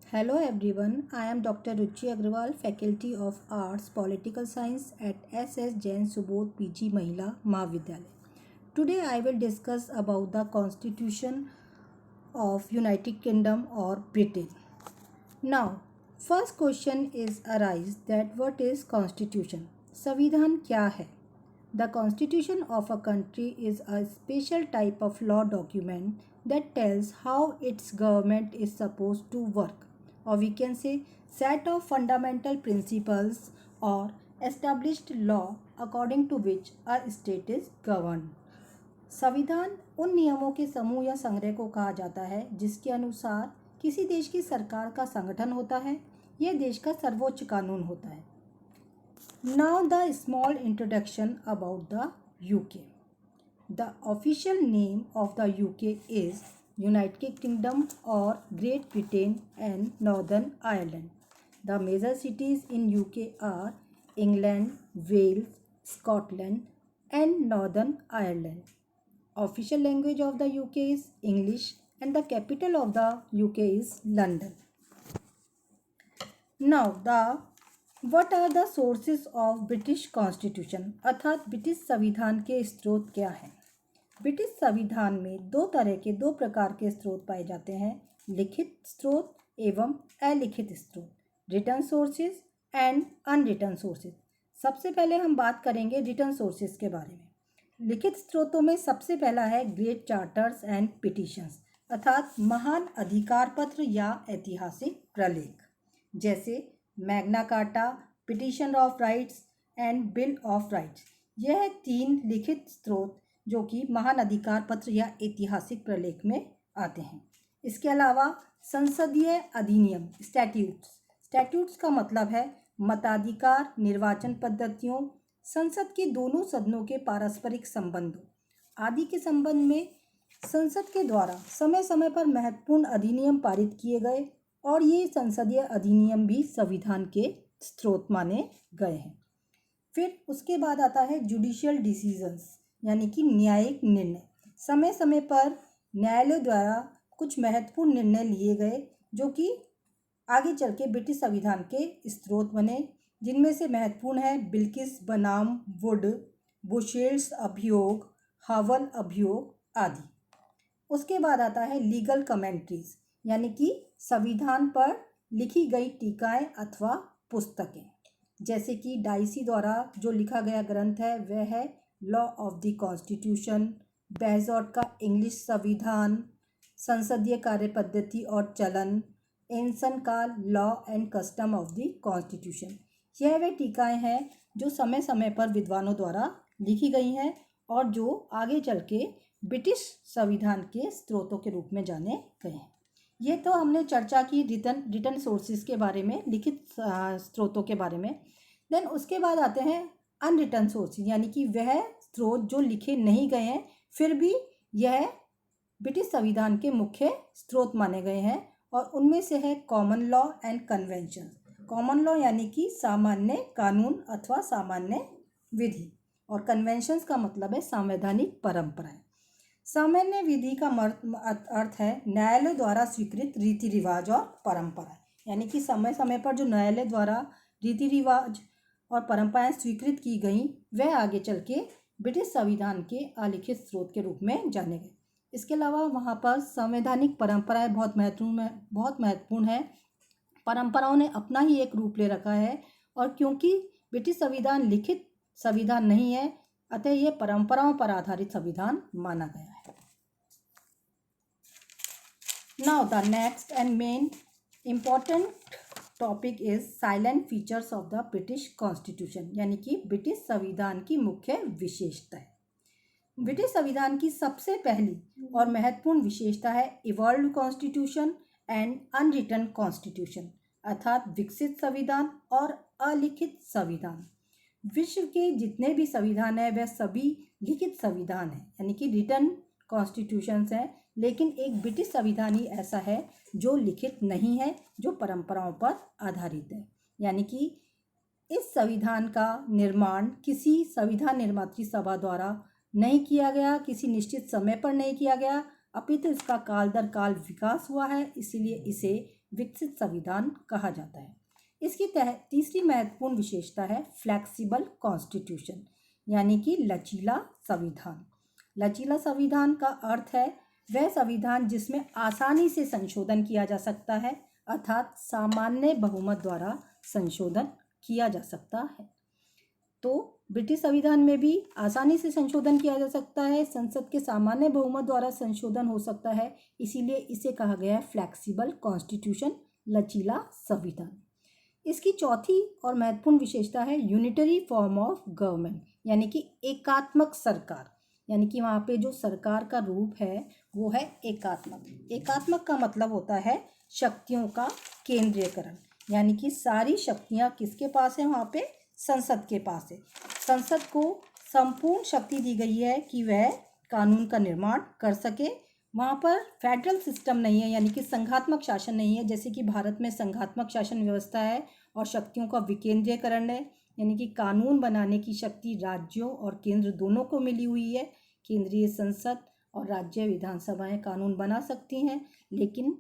Hello everyone, I am Dr. Ruchi Agrawal, Faculty of Arts, Political Science at SS Jain Subodh PG Mahila Mahavidyalaya. Today I will discuss about the Constitution of United Kingdom or Britain. Now, first question is arise that what is Constitution? संविधान क्या है? The Constitution of a country is a special type of law document that tells how its government is supposed to work, or we can say set of fundamental principles or established law according to which a state is governed. संविधान उन नियमों के समूह या संग्रह को कहा जाता है जिसके अनुसार किसी देश की सरकार का संगठन होता है। यह देश का सर्वोच्च कानून होता है। Now the small introduction about the UK. The official name of the UK is United Kingdom or Great Britain and Northern Ireland. The major cities in UK are England, Wales, Scotland and Northern Ireland. Official language of the UK is English and the capital of the UK is London. Now what are the sources of British Constitution? अर्थात British संविधान के स्रोत क्या हैं? British संविधान में दो प्रकार के स्रोत पाए जाते हैं, लिखित स्रोत एवं अलिखित स्रोत, written sources and unwritten sources. सबसे पहले हम बात करेंगे रिटन सोर्सेज के बारे में। लिखित स्रोतों में सबसे पहला है ग्रेट चार्टर्स एंड पिटिशंस, अर्थात महान अधिकार पत्र या ऐतिहासिक प्रलेख, जैसे Magna carta, petition of rights and bill of rights. यह तीन लिखित स्रोत जो कि महान अधिकार पत्र या ऐतिहासिक प्रलेख में आते हैं। इसके अलावा संसदीय अधिनियम स्टैट्यूट्स का मतलब है मताधिकार, निर्वाचन पद्धतियों, संसद के दोनों सदनों के पारस्परिक संबंधों आदि के संबंध में संसद के द्वारा समय समय पर महत्वपूर्ण अधिनियम पारित किए गए और ये संसदीय अधिनियम भी संविधान के स्रोत माने गए हैं। फिर उसके बाद आता है जुडिशियल डिसीजंस यानी कि न्यायिक निर्णय। समय समय पर न्यायालय द्वारा कुछ महत्वपूर्ण निर्णय लिए गए जो कि आगे चल के ब्रिटिश संविधान के स्रोत बने, जिनमें से महत्वपूर्ण है बिल्किस बनाम वुड, बुशेल्स अभियोग, हवल अभियोग आदि। उसके बाद आता है लीगल कमेंट्रीज यानी कि संविधान पर लिखी गई टीकाएं अथवा पुस्तकें, जैसे कि डाइसी द्वारा जो लिखा गया ग्रंथ है वह है लॉ ऑफ द कॉन्स्टिट्यूशन, बेजोट का इंग्लिश संविधान, संसदीय कार्य पद्धति और चलन, एनसन का law and custom of the constitution. यह वे टीकाएं हैं जो समय समय पर विद्वानों द्वारा लिखी गई हैं और जो आगे चल के ब्रिटिश संविधान के स्रोतों के रूप में जाने गए हैं। ये तो हमने चर्चा की रिटन सोर्सेज के बारे में, लिखित स्रोतों के बारे में। देन उसके बाद आते हैं अनरिटन सोर्सेज यानी कि वह स्रोत जो लिखे नहीं गए हैं फिर भी यह ब्रिटिश संविधान के मुख्य स्रोत माने गए हैं, और उनमें से है common law and convention. Common law यानी कि सामान्य कानून अथवा सामान्य विधि, और कन्वेंशंस का मतलब है संवैधानिक परंपराएं। सामान्य विधि का अर्थ है न्यायालय द्वारा स्वीकृत रीति रिवाज और परंपरा, यानी कि समय समय पर जो न्यायालय द्वारा रीति रिवाज और परंपराएं स्वीकृत की गई वह आगे चल के ब्रिटिश संविधान के अलिखित स्रोत के रूप में जाने गए। इसके अलावा वहाँ पर संवैधानिक परंपराएं बहुत महत्वपूर्ण है। परंपराओं ने अपना ही एक रूप ले रखा है, और क्योंकि ब्रिटिश संविधान लिखित संविधान नहीं है अतः ये परंपराओं पर आधारित संविधान माना गया है। Now the next and main important topic is salient features of the British constitution, यानी कि ब्रिटिश संविधान की मुख्य विशेषता है। ब्रिटिश संविधान की सबसे पहली और महत्वपूर्ण विशेषता है evolved constitution and unwritten constitution, अर्थात विकसित संविधान और अलिखित संविधान। विश्व के जितने भी संविधान है वह सभी लिखित संविधान है, यानी कि रिटन कॉन्स्टिट्यूशंस हैं, लेकिन एक ब्रिटिश संविधान ही ऐसा है जो लिखित नहीं है, जो परंपराओं पर आधारित है। यानी कि इस संविधान का निर्माण किसी संविधान निर्मात्री सभा द्वारा नहीं किया गया, किसी निश्चित समय पर नहीं किया गया, अपितु इसका काल दर काल विकास हुआ है, इसीलिए इसे विकसित संविधान कहा जाता है। इसकी तीसरी महत्वपूर्ण विशेषता है फ्लेक्सिबल कॉन्स्टिट्यूशन, यानी कि लचीला संविधान। लचीला संविधान का अर्थ है वह संविधान जिसमें आसानी से संशोधन किया जा सकता है, अर्थात सामान्य बहुमत द्वारा संशोधन किया जा सकता है। तो ब्रिटिश संविधान में भी आसानी से संशोधन किया जा सकता है, संसद के सामान्य बहुमत द्वारा संशोधन हो सकता है, इसीलिए इसे कहा गया है फ्लेक्सिबल कॉन्स्टिट्यूशन, लचीला संविधान। इसकी चौथी और महत्वपूर्ण विशेषता है यूनिटरी फॉर्म ऑफ गवर्नमेंट, यानी कि एकात्मक सरकार, यानी कि वहाँ पे जो सरकार का रूप है वो है एकात्मक। एकात्मक का मतलब होता है शक्तियों का केंद्रीयकरण, यानी कि सारी शक्तियाँ किसके पास है, वहाँ पे संसद के पास है। संसद को संपूर्ण शक्ति दी गई है कि वह कानून का निर्माण कर सके। वहाँ पर फेडरल सिस्टम नहीं है, यानी कि संघात्मक शासन नहीं है, जैसे कि भारत में संघात्मक शासन व्यवस्था है और शक्तियों का विकेंद्रीयकरण है, यानी कि कानून बनाने की शक्ति राज्यों और केंद्र दोनों को मिली हुई है। केंद्रीय संसद और राज्य विधानसभाएं कानून बना सकती हैं, लेकिन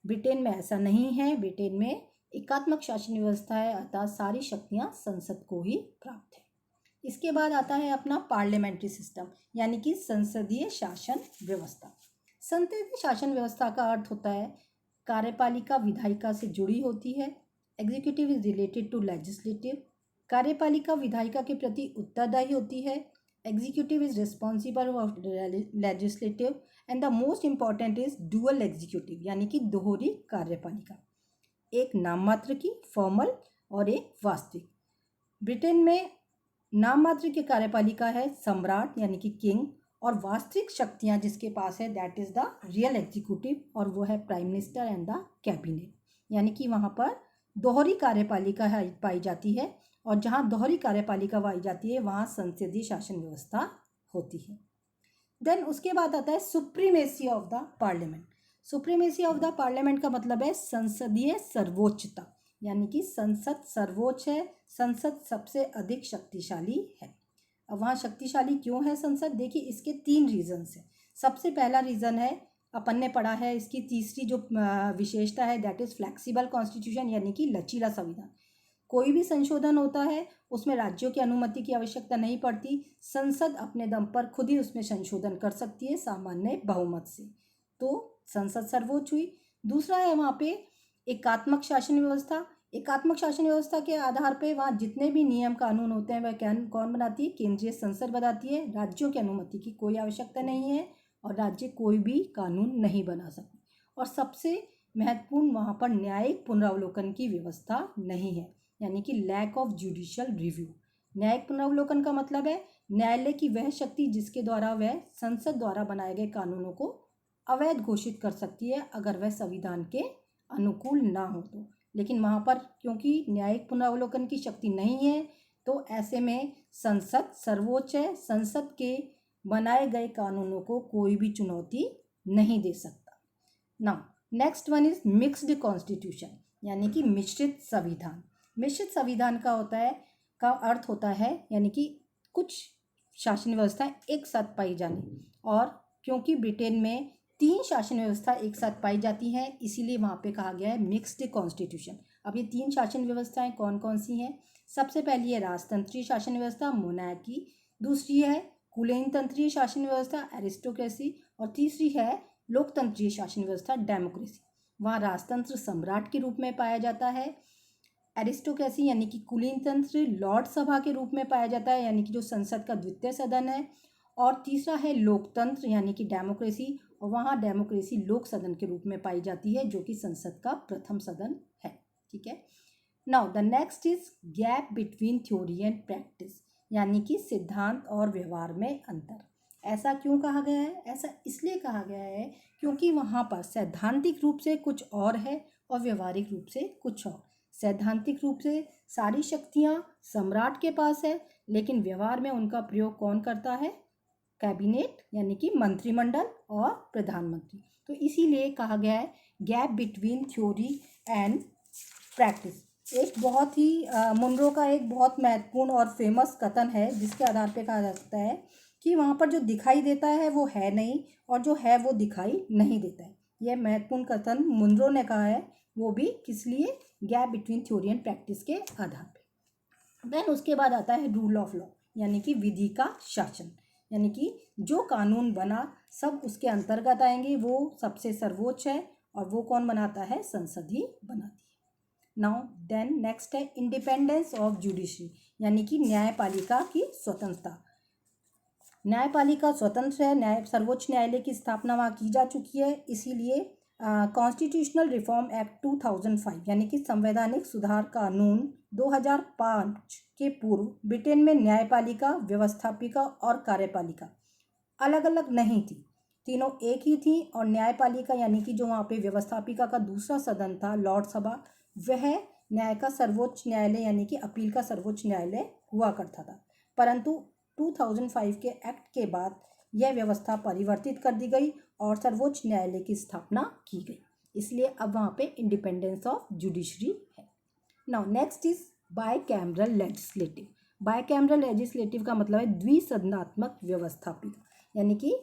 ब्रिटेन में ऐसा नहीं है। ब्रिटेन में एकात्मक शासन व्यवस्था है, अर्थात सारी शक्तियां संसद को ही प्राप्त है। इसके बाद आता है अपना पार्लियामेंट्री सिस्टम, यानी कि संसदीय शासन व्यवस्था। संसदीय शासन व्यवस्था का अर्थ होता है कार्यपालिका विधायिका से जुड़ी होती है। Executive is related to legislative. कार्यपालिका विधायिका के प्रति उत्तरदायी होती है। Executive is responsible of legislative and the most important is dual executive, यानी कि दोहरी कार्यपालिका, एक नाम मात्र की फॉर्मल और एक वास्तविक। ब्रिटेन में नाम मात्र की कार्यपालिका है सम्राट, यानी कि किंग, और वास्तविक शक्तियां जिसके पास है that is the real executive, और वो है prime minister and the cabinet, यानी कि वहाँ पर दोहरी कार्यपालिका पाई जाती है, और जहाँ दोहरी कार्यपालिका पाई जाती है वहाँ संसदीय शासन व्यवस्था होती है। देन उसके बाद आता है supremacy of the parliament. Supremacy of the parliament का मतलब है संसदीय सर्वोच्चता, यानी कि संसद सर्वोच्च है, संसद सबसे अधिक शक्तिशाली है। अब वहाँ शक्तिशाली क्यों है संसद, देखिए इसके 3 रीजन्स हैं। सबसे पहला रीज़न है, अपन ने पढ़ा है, इसकी तीसरी जो विशेषता है दैट इज़ फ्लेक्सिबल कॉन्स्टिट्यूशन, यानी कि लचीला संविधान। कोई भी संशोधन होता है उसमें राज्यों की अनुमति की आवश्यकता नहीं पड़ती, संसद अपने दम पर खुद ही उसमें संशोधन कर सकती है सामान्य बहुमत से, तो संसद सर्वोच्च हुई। दूसरा है वहाँ पे एकात्मक शासन व्यवस्था। एकात्मक शासन व्यवस्था के आधार पे वहाँ जितने भी नियम कानून होते हैं वह कौन बनाती है, केंद्रीय संसद बनाती है। राज्यों की अनुमति की कोई आवश्यकता नहीं है और राज्य कोई भी कानून नहीं बना सकते। और सबसे महत्वपूर्ण, वहाँ पर न्यायिक पुनरावलोकन की व्यवस्था नहीं है, यानी कि लैक ऑफ जुडिशियल रिव्यू। न्यायिक पुनरावलोकन का मतलब है न्यायालय की वह शक्ति जिसके द्वारा वह संसद द्वारा बनाए गए कानूनों को अवैध घोषित कर सकती है अगर वह संविधान के अनुकूल ना हो तो। लेकिन वहाँ पर क्योंकि न्यायिक पुनरावलोकन की शक्ति नहीं है तो ऐसे में संसद सर्वोच्च है, संसद के बनाए गए कानूनों को कोई भी चुनौती नहीं दे सकता। Now next one is mixed constitution, यानी कि मिश्रित संविधान। मिश्रित संविधान का अर्थ होता है यानी कि कुछ शासन व्यवस्थाएं एक साथ पाई जानी, और क्योंकि ब्रिटेन में 3 शासन व्यवस्था एक साथ पाई जाती हैं इसीलिए वहाँ पे कहा गया है मिक्स्ड कॉन्स्टिट्यूशन। अब ये 3 शासन व्यवस्थाएं कौन कौन सी हैं? सबसे पहली है राजतंत्रीय शासन व्यवस्था मोनार्की, दूसरी है कुलीन तंत्रीय शासन व्यवस्था एरिस्टोक्रेसी, और तीसरी है लोकतंत्रीय शासन व्यवस्था डेमोक्रेसी। वहाँ राजतंत्र सम्राट के रूप में पाया जाता है, एरिस्टोक्रेसी यानी कि कुलीन तंत्र लॉर्ड सभा के रूप में पाया जाता है, यानी कि जो संसद का द्वितीय सदन है, और तीसरा है लोकतंत्र यानी कि डेमोक्रेसी, और वहाँ डेमोक्रेसी लोक सदन के रूप में पाई जाती है जो कि संसद का प्रथम सदन है। ठीक है, now the next is gap between theory and practice, यानी कि सिद्धांत और व्यवहार में अंतर। ऐसा क्यों कहा गया है? ऐसा इसलिए कहा गया है क्योंकि वहाँ पर सैद्धांतिक रूप से कुछ और है और व्यवहारिक रूप से कुछ और। सैद्धांतिक रूप से सारी शक्तियाँ सम्राट के पास है, लेकिन व्यवहार में उनका प्रयोग कौन करता है? कैबिनेट यानी कि मंत्रिमंडल और प्रधानमंत्री। तो इसीलिए कहा गया है gap between theory and practice. एक बहुत ही मुनरो का एक बहुत महत्वपूर्ण और फेमस कथन है जिसके आधार पे कहा जा सकता है कि वहाँ पर जो दिखाई देता है वो है नहीं और जो है वो दिखाई नहीं देता है। यह महत्वपूर्ण कथन मुनरो ने कहा है, वो भी किस लिए, gap between theory and practice के आधार पे। देन उसके बाद आता है रूल ऑफ लॉ, यानी कि विधि का शासन, यानी कि जो कानून बना सब उसके अंतर्गत आएंगे, वो सबसे सर्वोच्च है और वो कौन बनाता है, संसद ही बनाती है। नाउ देन नेक्स्ट है इंडिपेंडेंस ऑफ जुडिशरी, यानी कि न्यायपालिका की स्वतंत्रता। न्यायपालिका स्वतंत्र है, सर्वोच्च न्यायालय की स्थापना वहाँ की जा चुकी है, इसीलिए कॉन्स्टिट्यूशनल रिफॉर्म एक्ट 2005 यानी कि संवैधानिक सुधार कानून 2005 के पूर्व ब्रिटेन में न्यायपालिका, व्यवस्थापिका और कार्यपालिका अलग अलग नहीं थी, तीनों एक ही थी। और न्यायपालिका यानी कि जो वहाँ पे व्यवस्थापिका का दूसरा सदन था, लॉर्ड सभा, वह न्याय का सर्वोच्च न्यायालय यानी कि अपील का सर्वोच्च न्यायालय हुआ करता था। परंतु 2005 के एक्ट के बाद यह व्यवस्था परिवर्तित कर दी गई और सर्वोच्च न्यायालय की स्थापना की गई, इसलिए अब वहाँ पे इंडिपेंडेंस ऑफ जुडिशरी है। Now next is bicameral legislative. Bicameral legislative का मतलब है द्विसदनात्मक व्यवस्थापिका, यानी कि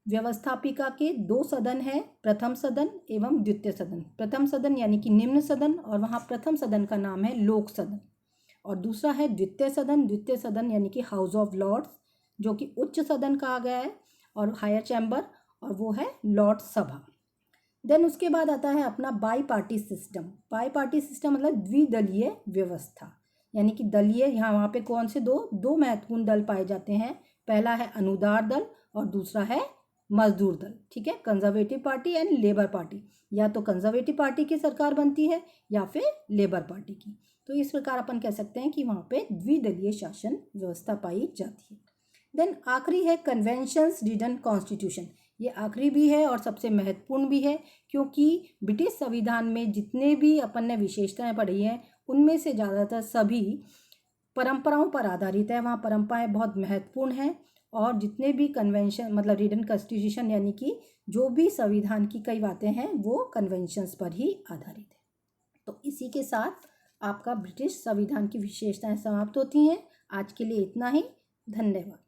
व्यवस्थापिका के दो सदन है, प्रथम सदन एवं द्वितीय सदन। प्रथम सदन यानी कि निम्न सदन और वहाँ प्रथम सदन का नाम है लोक सदन, और दूसरा है द्वितीय सदन। द्वितीय सदन यानी कि हाउस ऑफ लॉर्ड्स, जो कि उच्च सदन कहा गया है, और हायर चैम्बर, और वो है लॉर्ड सभा। देन उसके बाद आता है अपना bi party system. Bi party system मतलब द्विदलीय व्यवस्था, यानी कि दलीय, यहाँ वहाँ पे कौन से दो महत्वपूर्ण दल पाए जाते हैं, पहला है अनुदार दल और दूसरा है मजदूर दल, ठीक है, conservative party and labour party. या तो कंजर्वेटिव पार्टी की सरकार बनती है या फिर लेबर पार्टी की। तो इस प्रकार अपन कह सकते हैं कि वहाँ पे द्विदलीय शासन व्यवस्था पाई जाती है। देन आखिरी है कन्वेंशंस रिडन कॉन्स्टिट्यूशन। ये आखिरी भी है और सबसे महत्वपूर्ण भी है, क्योंकि ब्रिटिश संविधान में जितने भी अपन ने विशेषताएं पढ़ी हैं उनमें से ज़्यादातर सभी परंपराओं पर आधारित है। वहाँ परंपराएं बहुत महत्वपूर्ण हैं और जितने भी कन्वेंशन मतलब रिडन कॉन्स्टिट्यूशन यानी कि जो भी संविधान की कई बातें हैं वो कन्वेंशंस पर ही आधारित है। तो इसी के साथ आपका ब्रिटिश संविधान की विशेषताएं समाप्त होती हैं। आज के लिए इतना ही, धन्यवाद।